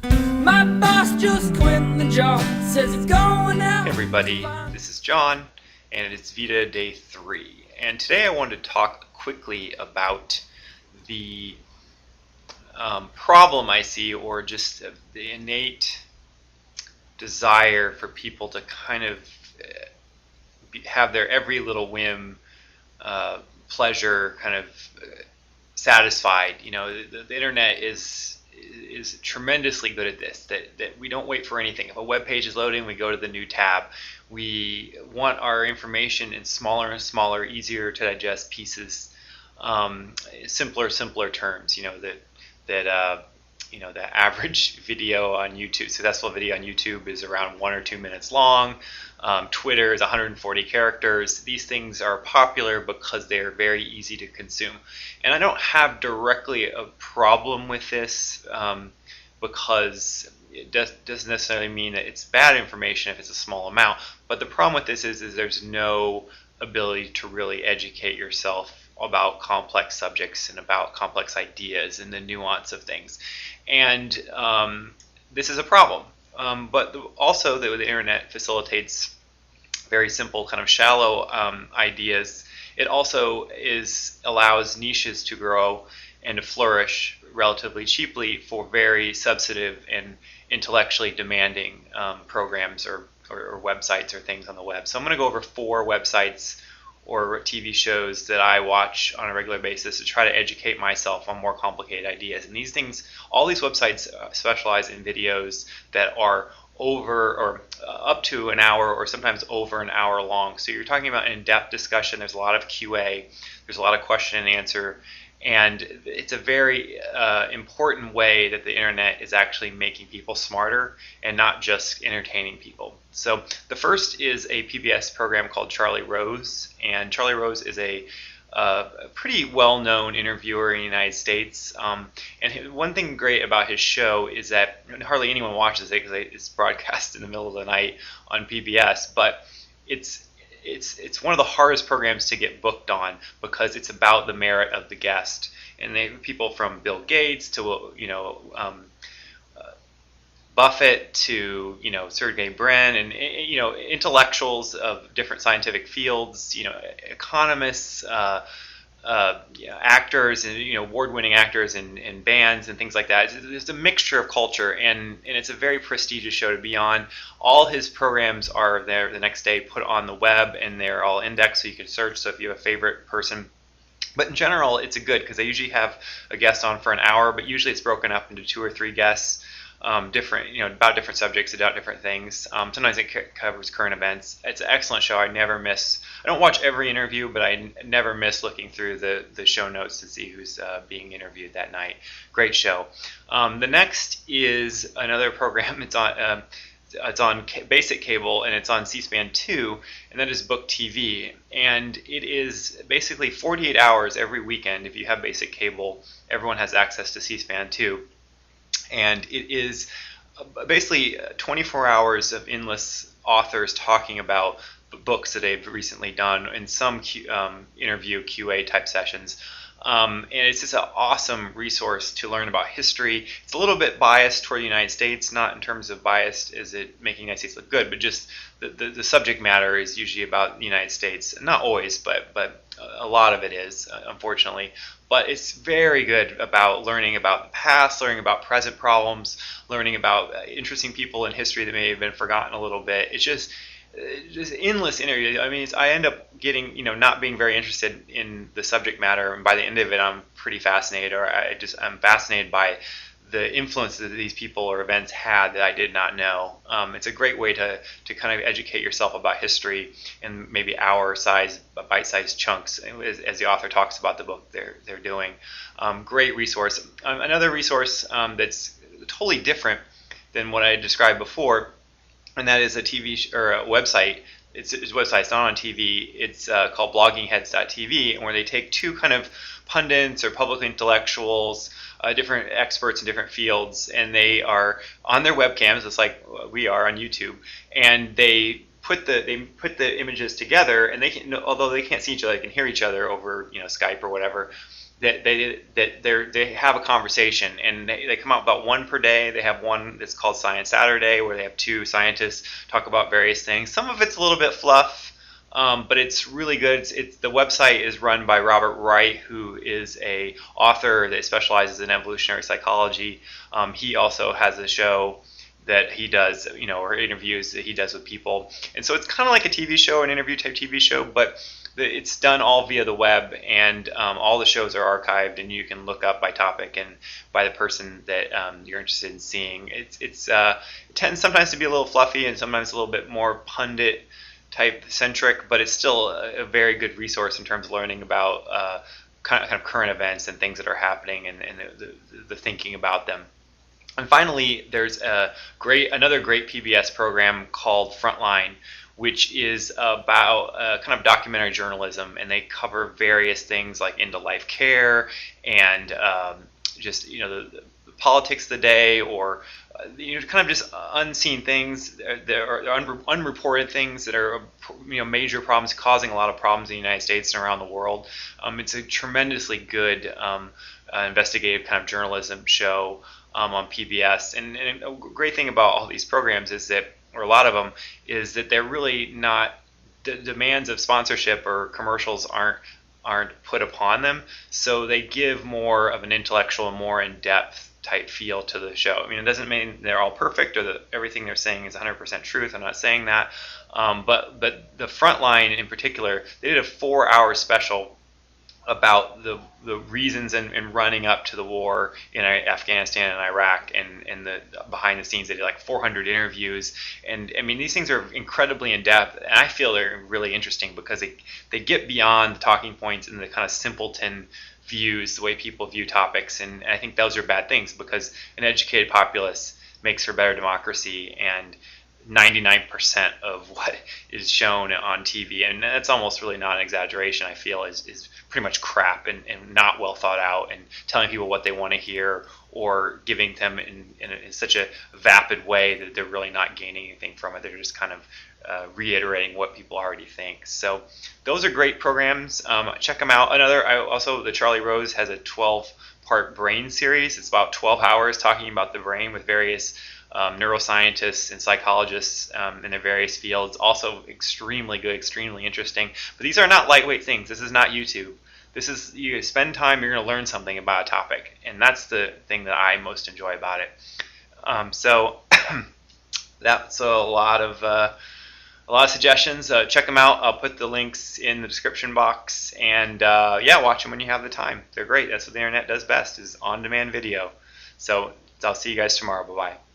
My boss just quit the job, says it's going out. Hey everybody, this is John, and it's VEDA Day 3. And today I wanted to talk quickly about the problem I see, or just the innate desire for people to kind of have their every little whim, pleasure kind of satisfied. You know, the internet is tremendously good at this, that we don't wait for anything. If a web page is loading, we go to the new tab. We want our information in smaller and smaller, easier to digest pieces, simpler terms. You know, the average video on YouTube, successful video on YouTube, is around 1 or 2 minutes long. Twitter is 140 characters. These things are popular because they are very easy to consume. And I don't have directly a problem with this, because it doesn't necessarily mean that it's bad information if it's a small amount. But the problem with this is there's no ability to really educate yourself about complex subjects and about complex ideas and the nuance of things. And this is a problem. But also the internet facilitates very simple, kind of shallow ideas. It also allows niches to grow and to flourish relatively cheaply for very substantive and intellectually demanding programs or websites or things on the web. So I'm going to go over 4 websites or TV shows that I watch on a regular basis to try to educate myself on more complicated ideas. And these things, all these websites specialize in videos that are over or up to an hour or sometimes over an hour long. So you're talking about in-depth discussion. There's a lot of QA. There's a lot of question and answer. And it's a very important way that the internet is actually making people smarter and not just entertaining people. So the first is a PBS program called Charlie Rose, and Charlie Rose is a pretty well-known interviewer in the United States. And one thing great about his show is that hardly anyone watches it because it's broadcast in the middle of the night on PBS, but it's one of the hardest programs to get booked on because it's about the merit of the guest. And they have people from Bill Gates to Buffett to Sergey Brin, and intellectuals of different scientific fields, economists, actors, and award-winning actors in bands and things like that. It's a mixture of culture, and it's a very prestigious show to be on. All his programs are there the next day, put on the web, and they're all indexed so you can search. So if you have a favorite person. But in general, it's a good because they usually have a guest on for an hour, but usually it's broken up into 2 or 3 guests. Different, about different subjects, about different things. Sometimes it covers current events. It's an excellent show. I never miss. I don't watch every interview, but I never miss looking through the show notes to see who's being interviewed that night. Great show. The next is another program. It's on basic cable, and it's on C-SPAN 2, and that is Book TV. And it is basically 48 hours every weekend. If you have basic cable, everyone has access to C-SPAN 2. And it is basically 24 hours of endless authors talking about books that they've recently done in some interview QA type sessions. And it's just an awesome resource to learn about history. It's a little bit biased toward the United States, not in terms of biased as it making the United States look good, but just the subject matter is usually about the United States. Not always, but a lot of it is, unfortunately. But it's very good about learning about the past, learning about present problems, learning about interesting people in history that may have been forgotten a little bit. It's just endless interviews. I mean, I end up getting, not being very interested in the subject matter, and by the end of it, I'm pretty fascinated, or I'm fascinated by the influence that these people or events had that I did not know. It's a great way to kind of educate yourself about history in maybe hour-sized, bite-sized chunks, as the author talks about the book they're doing. Great resource. Another resource that's totally different than what I described before, and that is a TV or a website. It's a website. It's not on TV. It's called bloggingheads.tv, where they take 2 kind of pundits or public intellectuals, different experts in different fields, and they are on their webcams, just like we are on YouTube, and they put the images together, and they can, although they can't see each other, they can hear each other over Skype or whatever. that they have a conversation, and they come out about one per day. They have one that's called Science Saturday, where they have two scientists talk about various things. Some of it's a little bit fluff, but it's really good. The website is run by Robert Wright, who is a author that specializes in evolutionary psychology. He also has a show that he does, or interviews that he does with people, and so it's kind of like a TV show, an interview type TV show, but it's done all via the web, and all the shows are archived, and you can look up by topic and by the person that you're interested in seeing. It tends sometimes to be a little fluffy and sometimes a little bit more pundit type centric, but it's still a very good resource in terms of learning about kind of current events and things that are happening, and the thinking about them. And finally, there's another great PBS program called Frontline, which is about kind of documentary journalism, and they cover various things like end-of-life care and just the politics of the day, or kind of just unseen things, there are unreported things that are major problems, causing a lot of problems in the United States and around the world. It's a tremendously good investigative kind of journalism show on PBS, and a great thing about all these programs is that, or a lot of them, is that they're really not, the demands of sponsorship or commercials aren't put upon them, so they give more of an intellectual, more in-depth type feel to the show. I mean, it doesn't mean they're all perfect or that everything they're saying is 100% truth. I'm not saying that, but the Frontline in particular, they did a 4-hour special about the reasons in running up to the war in Afghanistan and Iraq, and the behind the scenes. They did like 400 interviews, and I mean, these things are incredibly in depth, and I feel they're really interesting because they get beyond the talking points and the kind of simpleton views, the way people view topics, and I think those are bad things, because an educated populace makes for better democracy, and 99% of what is shown on TV, and that's almost really not an exaggeration, I feel, is pretty much crap and not well thought out, and telling people what they want to hear, or giving them in such a vapid way that they're really not gaining anything from it. They're just kind of reiterating what people already think. So those are great programs. Check them out. Also, the Charlie Rose has a 12-part brain series. It's about 12 hours talking about the brain with various neuroscientists and psychologists in their various fields. Also extremely good, extremely interesting. But these are not lightweight things. This is not YouTube. This is, you spend time, you're going to learn something about a topic, and that's the thing that I most enjoy about it. So that's a lot of suggestions. Check them out. I'll put the links in the description box, and watch them when you have the time. They're great. That's what the internet does best, is on-demand video. So I'll see you guys tomorrow. Bye-bye.